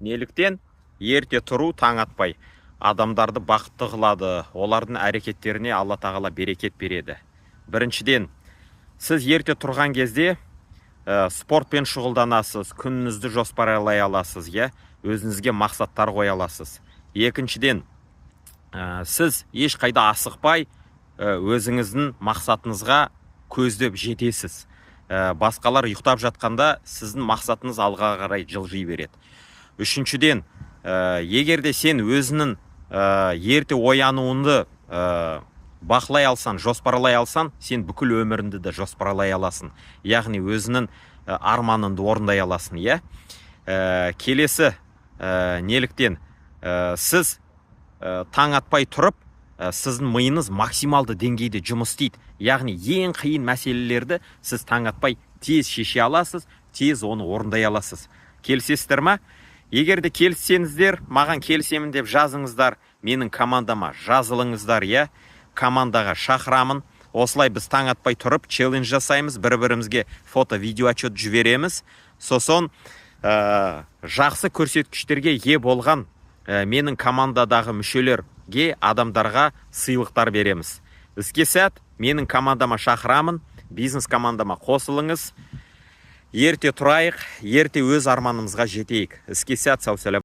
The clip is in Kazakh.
Неліктен? Ерте тұру таң атпай адамдарды бақытты қылады, олардың әрекеттеріне Алла тағала берекет береді. Біріншіден, сіз ерте тұрған кезде спортпен шұғылданасыз, күніңізді жоспарлай аласыз, өзіңізге мақсаттар қоя аласыз. Екіншіден, сіз ешқайда асықпай өзіңіздің мақсатыңызға көздеп жетесіз. Басқалар ұйықтап жатқанда сіздің мақсатыңыз алға қарай жылжи береді. Үшіншіден, егер де сен өзінің ерте оянуыңды бақылай алсан, жоспарлай алсан, сен бүкіл өміріңді де жоспарлай аласың. Яғни өзінің арманыңды орындай аласың. Келесі, неліктен сіз таң атпай тұрып, сіздің миыңыз максималды деңгейде жұмыс істейді. Яғни ең қиын мәселелерді сіз таң атпай тез шеше аласыз, тез оны орындай аласыз. Келісесіздер ме? Егер де келіссеңіздер, маған келісемін деп жазыңыздар, менің командама жазылыңыздар, командаға шақырамын. Осылай біз таң атпай тұрып, челлендж жасаймыз, бір-бірімізге фото-видео отчет жібереміз. Сосын жақсы көрсеткіштерге ие болған менің командадағы мүшелерге, адамдарға сыйлықтар береміз. Іске сәт, менің командама шақырамын, бизнес командама қосылыңыз. Ерте тұрайық, ерте өз арманымызға жетейік. Іске сәт, сау сәлем.